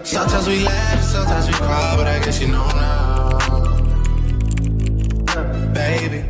Sometimes we laugh, sometimes we cry, but I guess you know now, baby.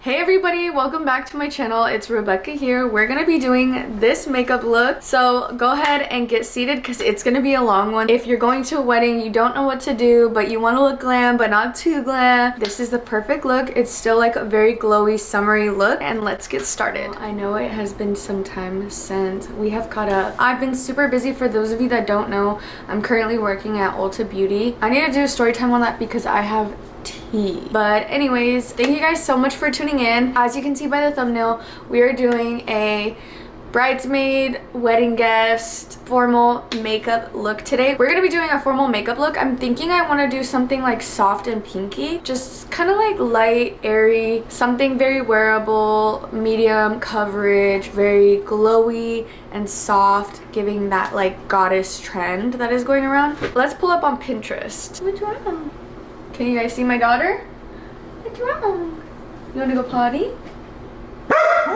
Hey everybody, welcome back to my channel. It's Rebecca here. We're gonna be doing this makeup look, so go ahead and get seated because it's gonna be a long one. If you're going to a wedding, you don't know what to do, but you want to look glam but not too glam, this is the perfect look. It's still like a very glowy summery look, and let's get started. I know it has been some time since we have caught up. I've been super busy. For those of you that don't know, I'm currently working at Ulta Beauty. I need to do a story time on that because I have tea. But anyways, thank you guys so much for tuning in. As you can see by the thumbnail, we are doing a bridesmaid, wedding guest, formal makeup look today. We're gonna be doing a formal makeup look. I'm thinking I want to do something like soft and pinky, just kind of like light, airy, something very wearable, medium coverage, very glowy and soft, giving that like goddess trend that is going around. Let's pull up on Pinterest. What's wrong? Can you guys see my daughter? What's wrong? You want to go potty?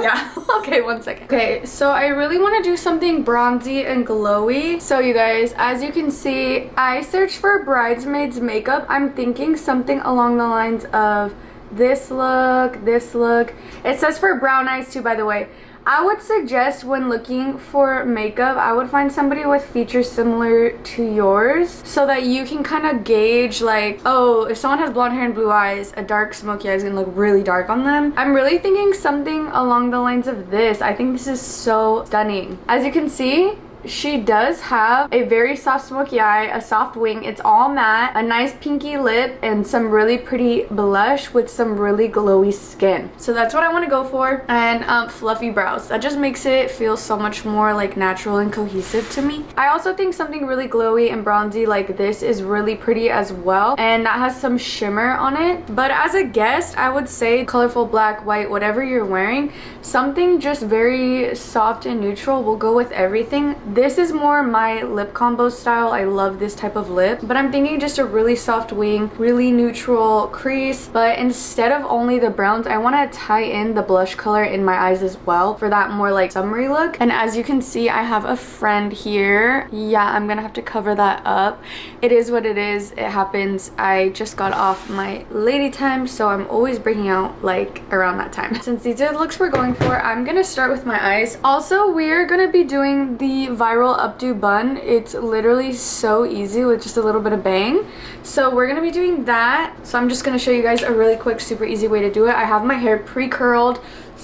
Yeah. Okay, one second. Okay, so I really want to do something bronzy and glowy. So you guys, as you can see, I searched for bridesmaids makeup. I'm thinking something along the lines of this look, this look. It says for brown eyes too, by the way. I would suggest when looking for makeup, I would find somebody with features similar to yours so that you can kind of gauge like, oh, if someone has blonde hair and blue eyes, a dark smoky eye is gonna look really dark on them. I'm really thinking something along the lines of this. I think this is so stunning. As you can see, she does have a very soft smoky eye, a soft wing. It's all matte, a nice pinky lip, and some really pretty blush with some really glowy skin. So that's what I want to go for. And fluffy brows. That just makes it feel so much more like natural and cohesive to me. I also think something really glowy and bronzy like this is really pretty as well. And that has some shimmer on it. But as a guest, I would say colorful black, white, whatever you're wearing, something just very soft and neutral will go with everything. This is more my lip combo style. I love this type of lip, but I'm thinking just a really soft wing, really neutral crease. But instead of only the browns, I want to tie in the blush color in my eyes as well for that more like summery look. And as you can see, I have a friend here. Yeah, I'm gonna have to cover that up. It is what it is. It happens. I just got off my lady time, so I'm always breaking out like around that time. Since these are the looks we're going for, I'm gonna start with my eyes. Also, we're gonna be doing the viral updo bun. It's literally so easy with just a little bit of bang. So we're gonna be doing that. So I'm just gonna show you guys a really quick, super easy way to do it. I have my hair pre-curled,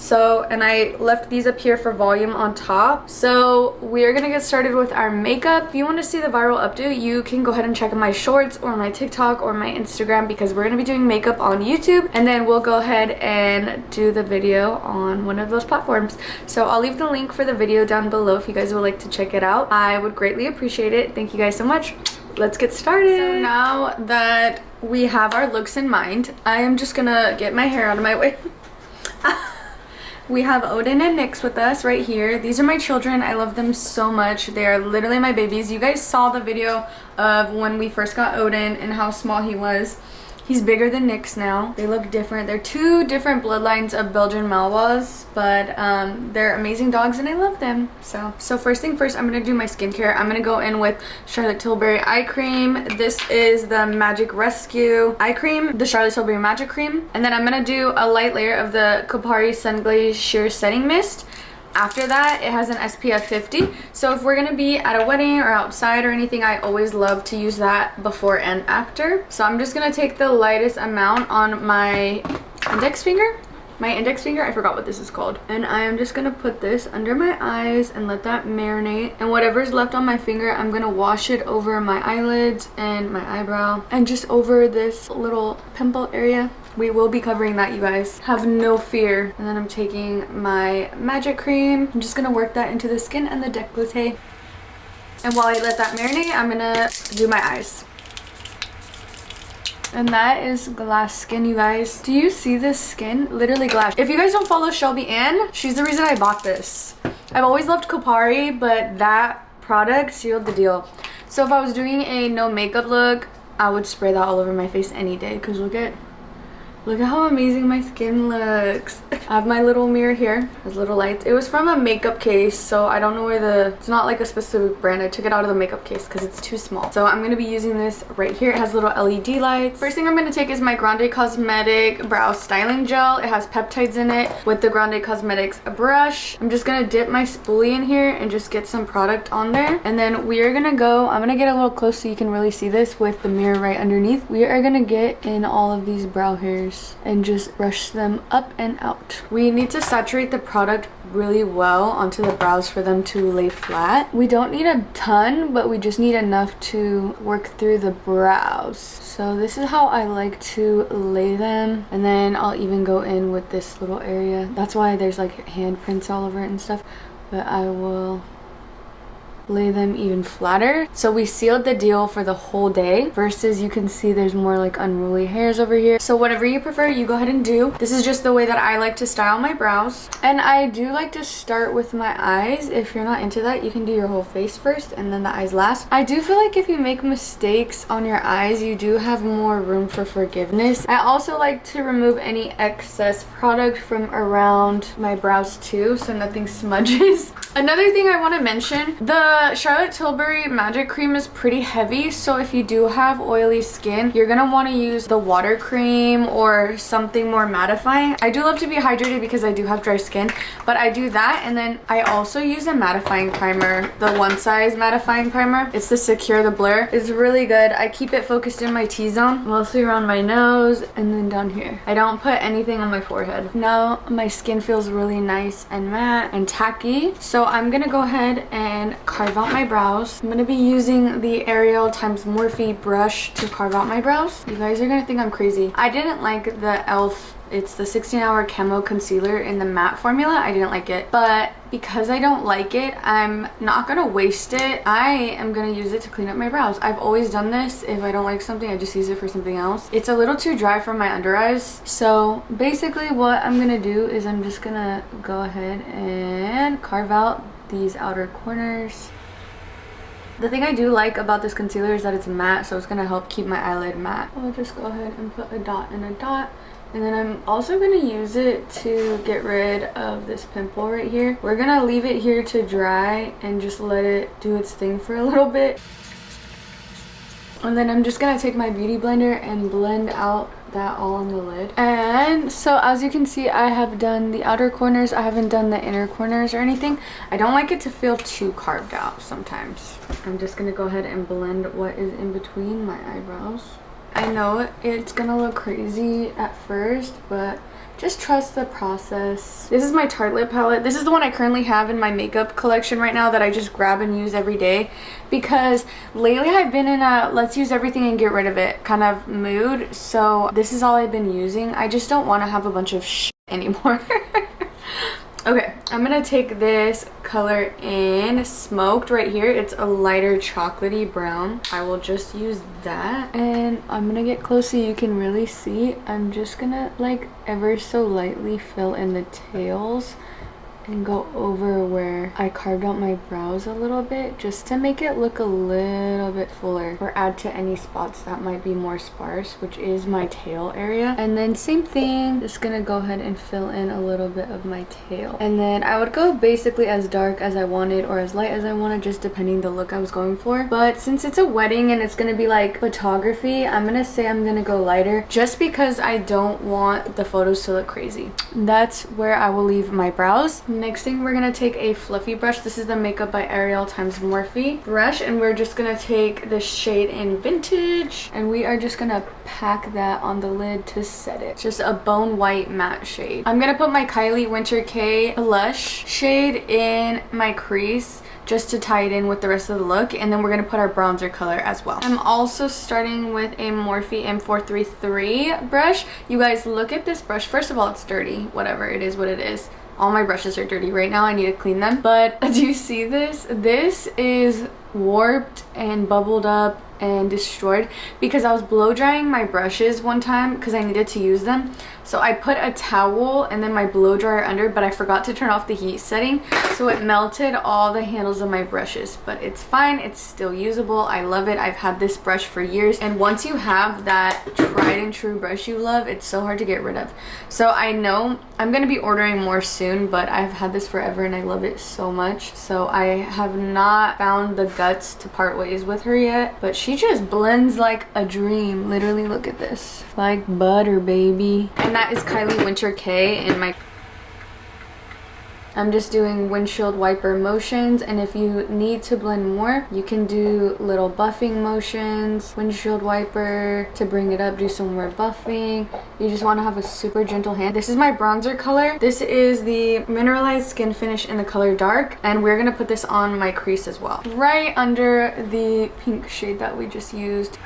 and I left these up here for volume on top. So we're gonna get started with our makeup. If you want to see the viral updo, you can go ahead and check out my shorts or my TikTok or my Instagram, because we're gonna be doing makeup on YouTube, and then we'll go ahead and do the video on one of those platforms. So I'll leave the link for the video down below if you guys would like to check it out. I would greatly appreciate it. Thank you guys so much. Let's get started. So now that we have our looks in mind, I am just gonna get my hair out of my way. We have Odin and Nyx with us right here. These are my children. I love them so much. They are literally my babies. You guys saw the video of when we first got Odin and how small he was. He's bigger than Nyx now. They look different. They're two different bloodlines of Belgian Malinois, but they're amazing dogs and I love them. So first thing first, I'm gonna do my skincare. I'm gonna go in with Charlotte Tilbury eye cream. This is the Magic Rescue eye cream, the Charlotte Tilbury Magic Cream. And then I'm gonna do a light layer of the Kopari Sun Glaze Sheer Setting Mist. After that, it has an SPF 50. So if we're gonna be at a wedding or outside or anything, I always love to use that before and after. So I'm just gonna take the lightest amount on my index finger. I forgot what this is called. And I am just gonna put this under my eyes and let that marinate. And whatever's left on my finger, I'm gonna wash it over my eyelids and my eyebrow and just over this little pimple area. We will be covering that, you guys. Have no fear. And then I'm taking my magic cream. I'm just gonna work that into the skin and the décolleté. And while I let that marinate, I'm gonna do my eyes. And that is glass skin, you guys. Do you see this skin? Literally glass. If you guys don't follow Shelby Ann, she's the reason I bought this. I've always loved Kopari, but that product sealed the deal. So if I was doing a no makeup look, I would spray that all over my face any day, because look at Look at how amazing my skin looks. I have my little mirror here. There's little lights. It was from a makeup case, so I don't know where it's not like a specific brand. I took it out of the makeup case because it's too small. So I'm gonna be using this right here. It has little LED lights. First thing I'm gonna take is my Grande Cosmetic Brow Styling Gel. It has peptides in it with the Grande Cosmetics brush. I'm just gonna dip my spoolie in here and just get some product on there. And then we are gonna go, I'm gonna get a little close so you can really see this with the mirror right underneath. We are gonna get in all of these brow hairs and just brush them up and out. We need to saturate the product really well onto the brows for them to lay flat. We don't need a ton, but we just need enough to work through the brows. So this is how I like to lay them, and then I'll even go in with this little area. That's why there's like handprints all over it and stuff, but I will lay them even flatter. So we sealed the deal for the whole day versus you can see there's more like unruly hairs over here. So whatever you prefer, you go ahead and do. This is just the way that I like to style my brows. And I do like to start with my eyes. If you're not into that, you can do your whole face first and then the eyes last. I do feel like if you make mistakes on your eyes, you do have more room for forgiveness. I also like to remove any excess product from around my brows too, so nothing smudges. Another thing I want to mention, the Charlotte Tilbury Magic Cream is pretty heavy, so if you do have oily skin, you're gonna want to use the water cream or something more mattifying. I do love to be hydrated because I do have dry skin, but I do that, and then I also use a mattifying primer, the One Size mattifying primer. It's the Secure the Blur. It's really good. I keep it focused in my T-zone, mostly around my nose and then down here. I don't put anything on my forehead. Now my skin feels really nice and matte and tacky, so I'm gonna go ahead and carve out my brows. I'm gonna be using the Ariel times Morphe brush to carve out my brows. You guys are gonna think I'm crazy. I didn't like the e.l.f. It's the 16-hour camo concealer in the matte formula. I didn't like it, but because I don't like it, I'm not gonna waste it. I am gonna use it to clean up my brows. I've always done this. If I don't like something, I just use it for something else. It's a little too dry for my under eyes. So basically what I'm gonna do is I'm just gonna go ahead and carve out these outer corners. The thing I do like about this concealer is that it's matte, so it's gonna help keep my eyelid matte. I'll just go ahead and put a dot and a dot. And then I'm also going to use it to get rid of this pimple right here. We're going to leave it here to dry and just let it do its thing for a little bit. And then I'm just going to take my beauty blender and blend out that all on the lid. And so as you can see, I have done the outer corners. I haven't done the inner corners or anything. I don't like it to feel too carved out sometimes. I'm just going to go ahead and blend what is in between my eyebrows. I know it's gonna look crazy at first, but just trust the process. This is my Tarte lip palette. This is the one I currently have in my makeup collection right now that I just grab and use every day, because lately I've been in a let's use everything and get rid of it kind of mood. So this is all I've been using. I just don't want to have a bunch of shit anymore. Okay, I'm gonna take this color in Smoked right here. It's a lighter chocolatey brown. I will just use that, and I'm gonna get close so you can really see. I'm just gonna like ever so lightly fill in the tails and go over where I carved out my brows a little bit, just to make it look a little bit fuller, or add to any spots that might be more sparse, which is my tail area. And then same thing, just gonna go ahead and fill in a little bit of my tail. And then I would go basically as dark as I wanted or as light as I wanted, just depending the look I was going for. But since it's a wedding and it's gonna be like photography, I'm gonna say I'm gonna go lighter, just because I don't want the photos to look crazy. That's where I will leave my brows. Next thing, we're gonna take a fluffy brush. This is the Makeup by Ariel times Morphe brush, and we're just gonna take the shade in Vintage, and we are just gonna pack that on the lid to set it. Just a bone white matte shade. I'm gonna put my Kylie Winter K blush shade in my crease just to tie it in with the rest of the look, and then we're gonna put our bronzer color as well. I'm also starting with a Morphe M433 brush. You guys, look at this brush. First of all, it's dirty. Whatever, it is what it is. All my brushes are dirty right now. I need to clean them. But do you see this? This is warped and bubbled up and destroyed because I was blow drying my brushes one time because I needed to use them. So I put a towel and then my blow dryer under, but I forgot to turn off the heat setting, so it melted all the handles of my brushes. But it's fine, it's still usable. I love it. I've had this brush for years, and once you have that tried and true brush you love, it's so hard to get rid of. So I know I'm gonna be ordering more soon, but I've had this forever and I love it so much. So I have not found the guts to part ways with her yet, but she just blends like a dream. Literally, look at this, like butter, baby. And that is Kylie Winter K, and I'm just doing windshield wiper motions, and if you need to blend more, you can do little buffing motions, windshield wiper to bring it up, do some more buffing. You just want to have a super gentle hand. This is my bronzer color. This is the Mineralized Skin Finish in the color Dark, and we're gonna put this on my crease as well, right under the pink shade that we just used.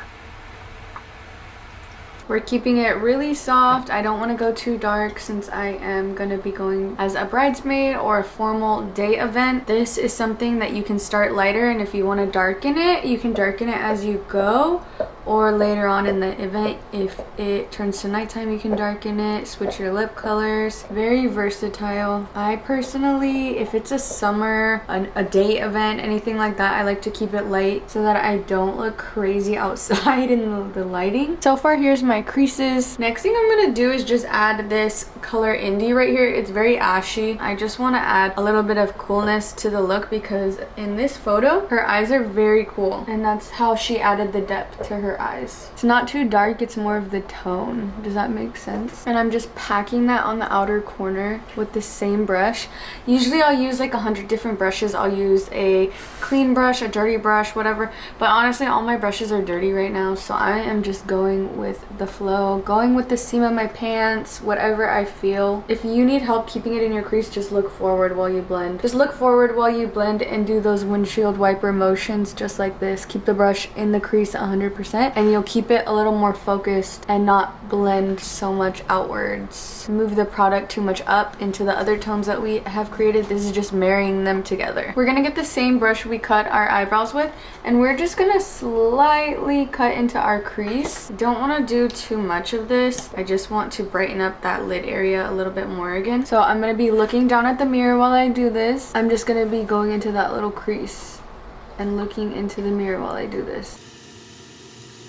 We're keeping it really soft. I don't want to go too dark since I am going to be going as a bridesmaid or a formal day event. This is something that you can start lighter, and if you want to darken it, you can darken it as you go, or later on in the event, if it turns to nighttime, you can darken it, switch your lip colors. Very versatile. I personally, if it's a summer, a day event, anything like that, I like to keep it light so that I don't look crazy outside in the lighting. So far, here's my creases. Next thing I'm gonna do is just add this color Indie right here. It's very ashy. I just want to add a little bit of coolness to the look because in this photo, her eyes are very cool, and that's how she added the depth to her eyes. It's not too dark, it's more of the tone. Does that make sense? And I'm just packing that on the outer corner with the same brush. Usually I'll use like 100 different brushes. I'll use a clean brush, a dirty brush, whatever, but honestly all my brushes are dirty right now, so I am just going with the flow, going with the seam of my pants, whatever I feel. If you need help keeping it in your crease, just look forward while you blend. Just look forward while you blend and do those windshield wiper motions just like this. Keep the brush in the crease 100%, and you'll keep it a little more focused and not blend so much outwards. Move the product too much up into the other tones that we have created. This is just marrying them together. We're gonna get the same brush we cut our eyebrows with, and we're just gonna slightly cut into our crease. Don't want to do too much of this. I just want to brighten up that lid area a little bit more again. So I'm gonna be looking down at the mirror while I do this. I'm just gonna be going into that little crease and looking into the mirror while I do this.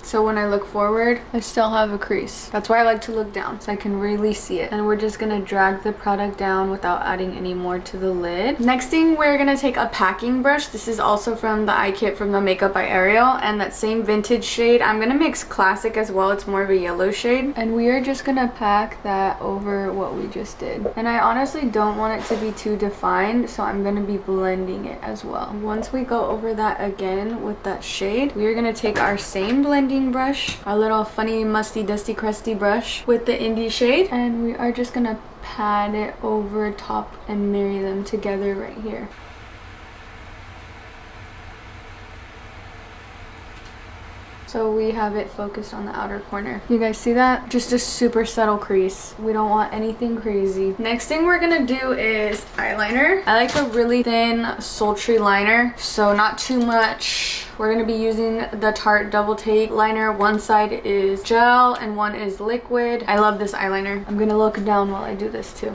So when I look forward, I still have a crease. That's why I like to look down, so I can really see it. And we're just gonna drag the product down without adding any more to the lid. Next thing, we're gonna take a packing brush. This is also from the eye kit from the Makeup by Ariel, and that same vintage shade. I'm gonna mix classic as well. It's more of a yellow shade. And we are just gonna pack that over what we just did. And I honestly don't want it to be too defined, so I'm gonna be blending it as well. Once we go over that again with that shade, we are gonna take our same blending brush, our little funny musty dusty crusty brush with the Indie shade, and we are just gonna pat it over top and marry them together right here. So we have it focused on the outer corner. You guys see that? Just a super subtle crease. We don't want anything crazy. Next thing we're gonna do is eyeliner. I like a really thin, sultry liner, so not too much. We're gonna be using the Tarte Double Take liner. One side is gel and one is liquid. I love this eyeliner. I'm gonna look down while I do this too.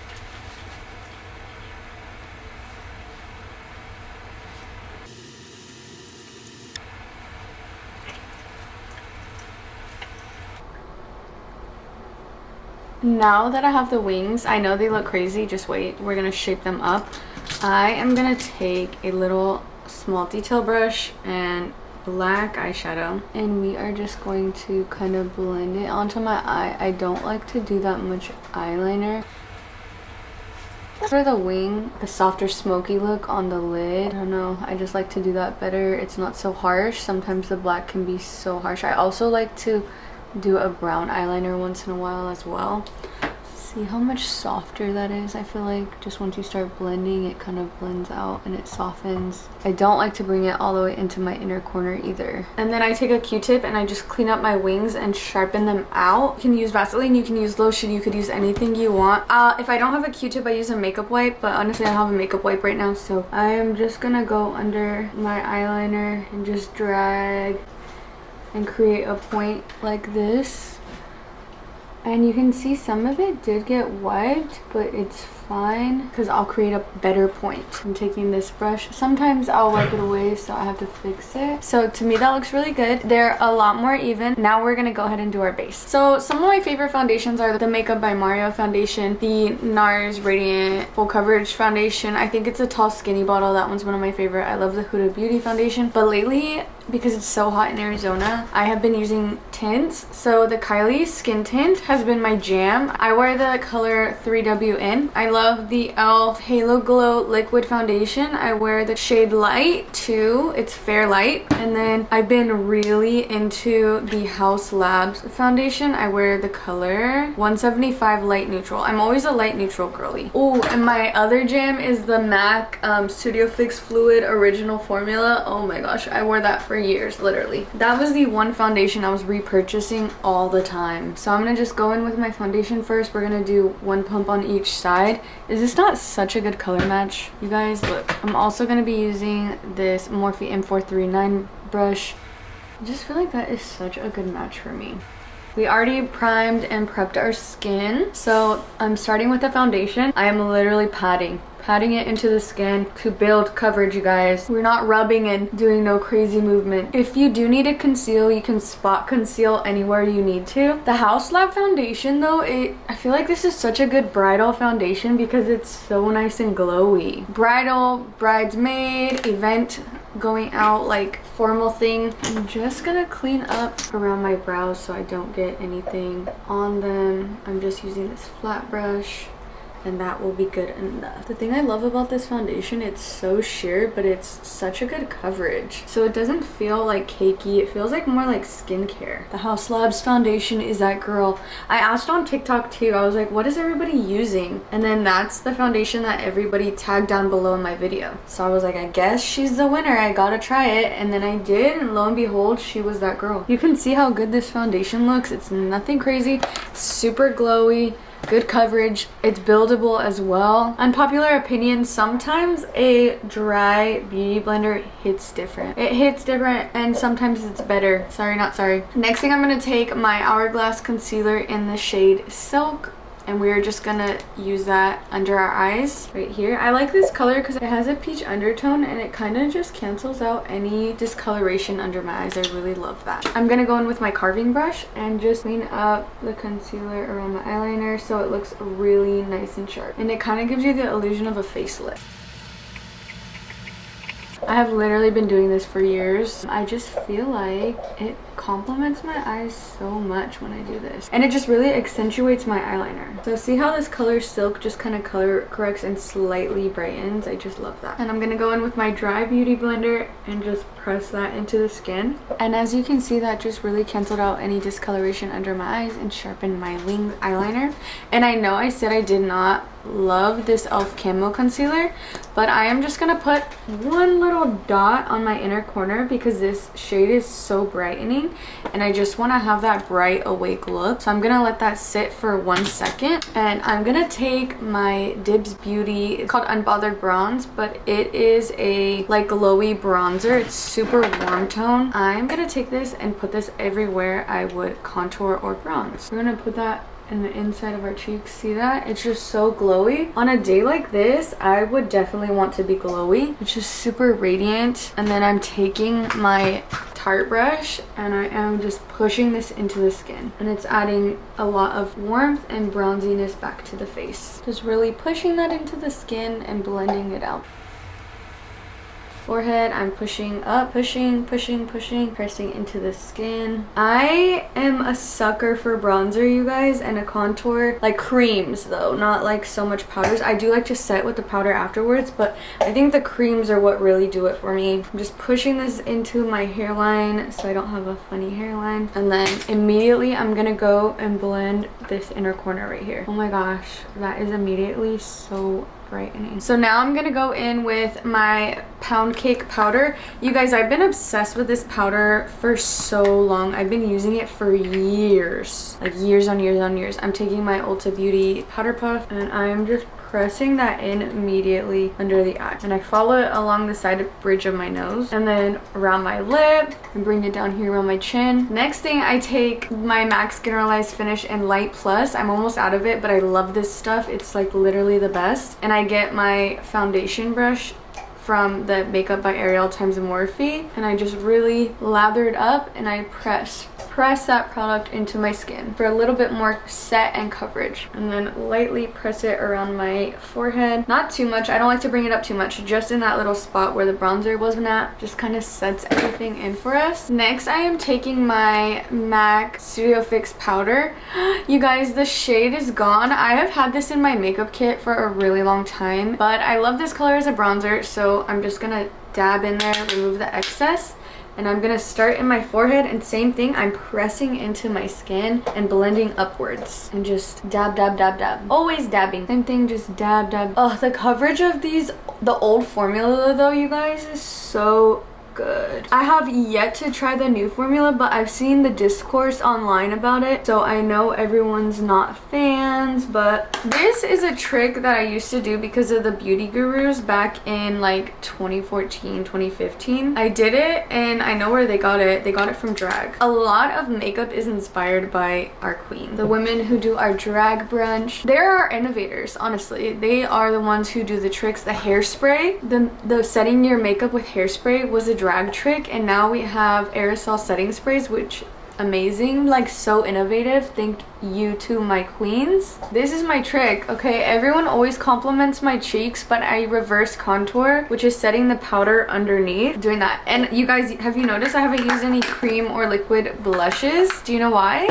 Now that I have the wings, I know they look crazy, just wait, we're gonna shape them up. I am gonna take a little small detail brush and black eyeshadow, and we are just going to kind of blend it onto my eye. I don't like to do that much eyeliner. For the wing, the softer smoky look on the lid, I don't know, I just like to do that better. It's not so harsh. Sometimes the black can be so harsh. I also like to do a brown eyeliner once in a while as well. See how much softer that is? I feel like just once you start blending, it kind of blends out and it softens. I don't like to bring it all the way into my inner corner either. And then I take a Q-tip and I just clean up my wings and sharpen them out. You can use Vaseline, you can use lotion, you could use anything you want. If I don't have a Q-tip, I use a makeup wipe, but honestly I don't have a makeup wipe right now, so I am just gonna go under my eyeliner and just drag and create a point like this. And you can see some of it did get wiped, but it's fine because I'll create a better point. I'm taking this brush. Sometimes I'll wipe it away, so I have to fix it. So to me, that looks really good. They're a lot more even. Now we're gonna go ahead and do our base. So some of my favorite foundations are the Makeup by Mario foundation, the NARS Radiant Full Coverage foundation. I think it's a tall skinny bottle. That one's one of my favorite. I love the Huda Beauty foundation. But lately, because it's so hot in Arizona, I have been using tints. So the Kylie Skin Tint has been my jam. I wear the color 3WN. I love the e.l.f. Halo Glow Liquid Foundation. I wear the shade Light too. It's Fair Light. And then I've been really into the House Labs foundation. I wear the color 175 Light Neutral. I'm always a light neutral girly. Oh, and my other jam is the MAC Studio Fix Fluid Original Formula. Oh my gosh, I wore that for years, literally. That was the one foundation I was repurchasing all the time. So I'm gonna just go in with my foundation first. We're gonna do one pump on each side. Is this not such a good color match? You guys, look. I'm also gonna be using this Morphe M439 brush. I just feel like that is such a good match for me. We already primed and prepped our skin. So I'm starting with the foundation. I am literally patting it into the skin to build coverage, you guys. We're not rubbing and doing no crazy movement. If you do need to conceal, you can spot conceal anywhere you need to. The House Lab foundation though, I feel like this is such a good bridal foundation because it's so nice and glowy. Bridal, bridesmaid, event, going out, like formal thing. I'm just gonna clean up around my brows so I don't get anything on them. I'm just using this flat brush and that will be good enough. The thing I love about this foundation, it's so sheer, but it's such a good coverage. So it doesn't feel like cakey. It feels like more like skincare. The House Labs foundation is that girl. I asked on TikTok too. I was like, what is everybody using? And then that's the foundation that everybody tagged down below in my video. So I was like, I guess she's the winner. I gotta try it. And then I did, and lo and behold, she was that girl. You can see how good this foundation looks. It's nothing crazy. It's super glowy. Good coverage. It's buildable as well. Unpopular opinion, sometimes a dry beauty blender hits different. It hits different and sometimes it's better. Sorry, not sorry. Next thing, I'm going to take my Hourglass concealer in the shade Silk. And we're just gonna use that under our eyes right here. I like this color because it has a peach undertone and it kind of just cancels out any discoloration under my eyes. I really love that. I'm gonna go in with my carving brush and just clean up the concealer around my eyeliner so it looks really nice and sharp. And it kind of gives you the illusion of a facelift. I have literally been doing this for years. I just feel like it complements my eyes so much when I do this. And it just really accentuates my eyeliner. So see how this color Silk just kind of color corrects and slightly brightens? I just love that. And I'm gonna go in with my dry beauty blender and just press that into the skin. And as you can see, that just really canceled out any discoloration under my eyes and sharpened my winged eyeliner. And I know I said I did not love this e.l.f. Camo Concealer, but I am just gonna put one little dot on my inner corner because this shade is so brightening and I just want to have that bright awake look. So I'm gonna let that sit for 1 second and I'm gonna take my Dibs Beauty, it's called Unbothered Bronze, but it is a like glowy bronzer. It's super warm tone. I'm gonna take this and put this everywhere I would contour or bronze. We're gonna put that in the inside of our cheeks. See that? It's just so glowy. On a day like this, I would definitely want to be glowy. It's just super radiant. And then I'm taking my Tarte brush and I am just pushing this into the skin. And it's adding a lot of warmth and bronziness back to the face. Just really pushing that into the skin and blending it out. forehead. I'm pushing up, pushing, pressing into the skin. I am a sucker for bronzer, you guys, and a contour. Like creams though, not like so much powders. I do like to set with the powder afterwards, but I think the creams are what really do it for me. I'm just pushing this into my hairline so I don't have a funny hairline. And then immediately I'm gonna go and blend this inner corner right here. Oh my gosh, that is immediately so brightening. So now I'm gonna go in with my pound cake powder. You guys, I've been obsessed with this powder for so long. I've been using it for years, like years on years on years. I'm taking my Ulta Beauty powder puff and I'm just pressing that in immediately under the eye, and I follow it along the side bridge of my nose and then around my lip and bring it down here around my chin. Next thing, I take my MAC Skin Realize Finish in Light Plus. I'm almost out of it, but I love this stuff. It's like literally the best. And I get my foundation brush from the Makeup by Ariel times Morphe, and I just really lather it up and I press that product into my skin for a little bit more set and coverage, and then lightly press it around my forehead. Not too much. I don't like to bring it up too much, just in that little spot where the bronzer wasn't at. Just kind of sets everything in for us. Next, I am taking my MAC Studio Fix powder. You guys, the shade is gone. I have had this in my makeup kit for a really long time, but I love this color as a bronzer, so I'm just gonna dab in there, remove the excess. And I'm gonna start in my forehead, and same thing, I'm pressing into my skin and blending upwards and just dab, dab, dab, dab. Always dabbing. Same thing, just dab, dab. Oh, the coverage of these, the old formula though, you guys, is so good. I have yet to try the new formula, but I've seen the discourse online about it, so I know everyone's not fans, but this is a trick that I used to do because of the beauty gurus back in like 2014, 2015. I did it and I know where they got it. They got it from drag. A lot of makeup is inspired by our queen. The women who do our drag brunch, they're our innovators, honestly. They are the ones who do the tricks. The hairspray, the setting your makeup with hairspray was a drag trick, and now we have aerosol setting sprays, which amazing, like so innovative. Thank you to my queens. This is my trick, okay? Everyone always compliments my cheeks, but I reverse contour, which is setting the powder underneath, doing that. And you guys, have you noticed I haven't used any cream or liquid blushes? Do you know why?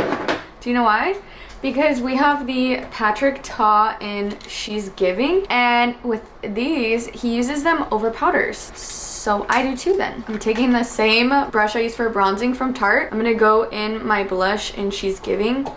Do you know why? Because we have the Patrick Ta in She's Giving, and with these, he uses them over powders. So I do too then. I'm taking the same brush I use for bronzing from Tarte. I'm gonna go in my blush in She's Giving,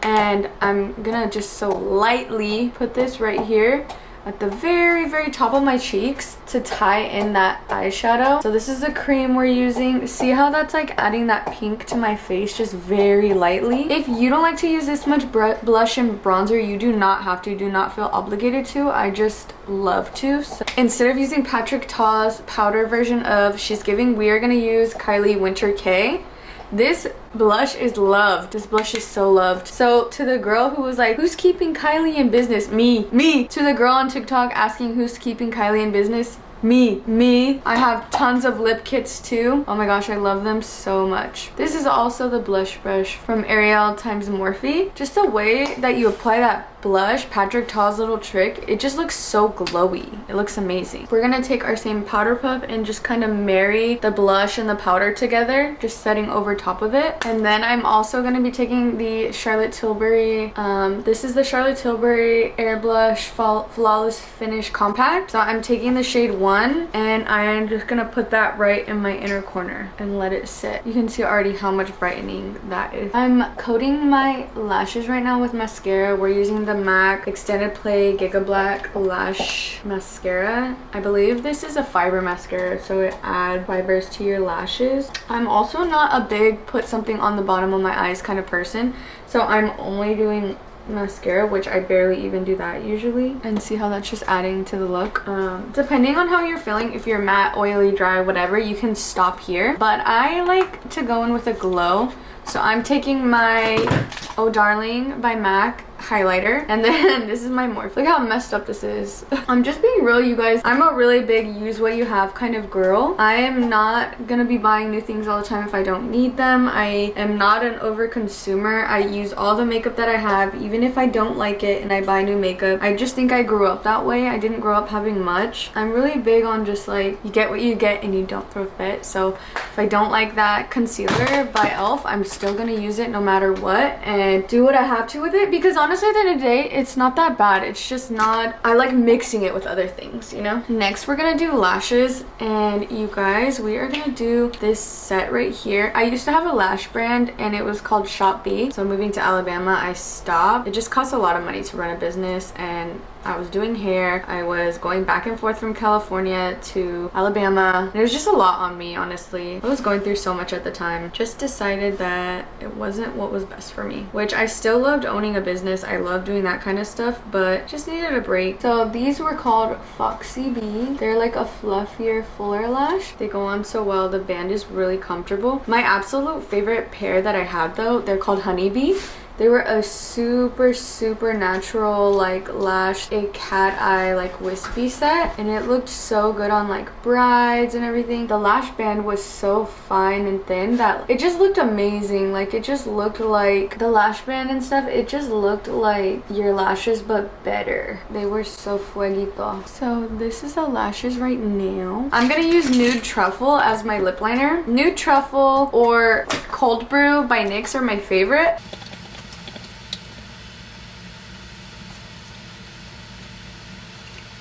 and I'm gonna just so lightly put this right here at the very, very top of my cheeks to tie in that eyeshadow. So this is the cream we're using. See how that's like adding that pink to my face just very lightly? If you don't like to use this much blush and bronzer, you do not have to. Do not feel obligated to. I just love to. So instead of using Patrick Ta's powder version of She's Giving, we are gonna use Kylie Winter K. This blush is loved. This blush is so loved. So to the girl who was like, who's keeping Kylie in business? Me. To the girl on TikTok asking who's keeping Kylie in business? Me. I have tons of lip kits too. Oh my gosh, I love them so much. This is also the blush brush from Ariel times Morphe. Just the way that you apply that blush, Patrick Ta's little trick, it just looks so glowy. It looks amazing. We're gonna take our same powder puff and just kind of marry the blush and the powder together, just setting over top of it. And then I'm also gonna be taking the Charlotte Tilbury, this is the Charlotte Tilbury Air Blush Flawless Finish Compact. So I'm taking the shade 1 and I'm just gonna put that right in my inner corner and let it sit. You can see already how much brightening that is. I'm coating my lashes right now with mascara. We're using the MAC Extended Play Giga Black Lash Mascara. I believe this is a fiber mascara, so it adds fibers to your lashes. I'm also not a big put something on the bottom of my eyes kind of person, so I'm only doing mascara, which I barely even do that usually. And see how that's just adding to the look. Depending on how you're feeling, if you're matte, oily, dry, whatever, you can stop here, but I like to go in with a glow. So I'm taking my Oh Darling by MAC highlighter. And then this is my Morphe. Look how messed up this is. I'm just being real, you guys. I'm a really big use what you have kind of girl. I am not gonna be buying new things all the time if I don't need them. I am not an over consumer. I use all the makeup that I have, even if I don't like it and I buy new makeup. I just think I grew up that way. I didn't grow up having much. I'm really big on just like, you get what you get and you don't throw a fit. So if I don't like that concealer by e.l.f., I'm still gonna use it no matter what and do what I have to with it, because honestly at the end of the day, it's not that bad. It's just not, I like mixing it with other things, you know? Next, we're gonna do lashes, and you guys, we are gonna do this set right here. I used to have a lash brand and it was called Shop B. So moving to Alabama, I stopped. It just costs a lot of money to run a business, and I was doing hair. I was going back and forth from California to Alabama. And it was just a lot on me, honestly. I was going through so much at the time. Just decided that it wasn't what was best for me, which I still loved owning a business. I love doing that kind of stuff, but just needed a break. So these were called Foxy B. They're like a fluffier, fuller lash. They go on so well. The band is really comfortable. My absolute favorite pair that I have though, they're called Honeybee. They were a super natural like lash, a cat eye like wispy set, and it looked so good on like brides and everything. The lash band was so fine and thin that it just looked amazing. Like it just looked like the lash band and stuff, it just looked like your lashes but better. They were so fueguito. So this is the lashes right now. I'm gonna use Nude Truffle as my lip liner. Nude Truffle or Cold Brew by NYX are my favorite.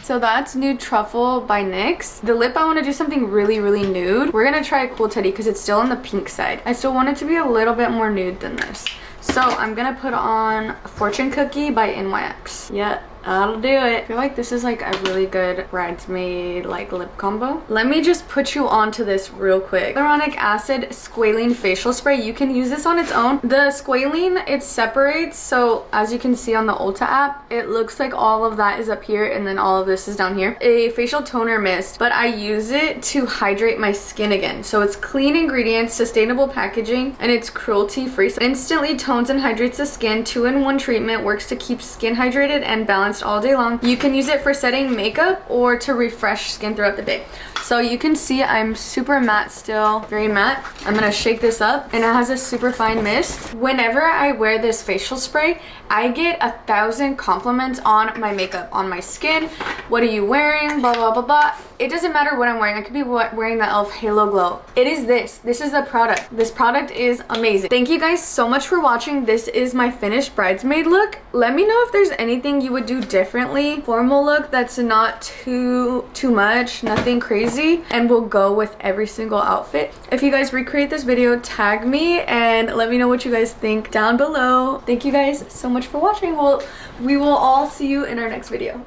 So that's Nude Truffle by NYX. The lip, I want to do something really nude. We're gonna try Cool Teddy because it's still on the pink side. I still want it to be a little bit more nude than this. So I'm gonna put on Fortune Cookie by NYX. Yeah, that'll do it. I feel like this is like a really good bridesmaid like lip combo. Let me just put you onto this real quick. Hyaluronic acid squalene facial spray. You can use this on its own. The squalene, it separates, so as you can see on the Ulta app, it looks like all of that is up here and then all of this is down here. A facial toner mist, but I use it to hydrate my skin again. So it's clean ingredients, sustainable packaging, and it's cruelty free. So instantly tones and hydrates the skin. 2-in-1 treatment, works to keep skin hydrated and balanced all day long. You can use it for setting makeup or to refresh skin throughout the day. So you can see I'm super matte still, very matte. I'm gonna shake this up, and it has a super fine mist. Whenever I wear this facial spray, I get 1,000 compliments on my makeup, on my skin. What are you wearing? Blah, blah, blah, blah. It doesn't matter what I'm wearing. I could be wearing the e.l.f. Halo Glow. It is this. This is the product. This product is amazing. Thank you guys so much for watching. This is my finished bridesmaid look. Let me know if there's anything you would do differently. Formal look that's not too much, nothing crazy, and will go with every single outfit. If you guys recreate this video, tag me and let me know what you guys think down below. Thank you guys so much for watching. We will all see you in our next video.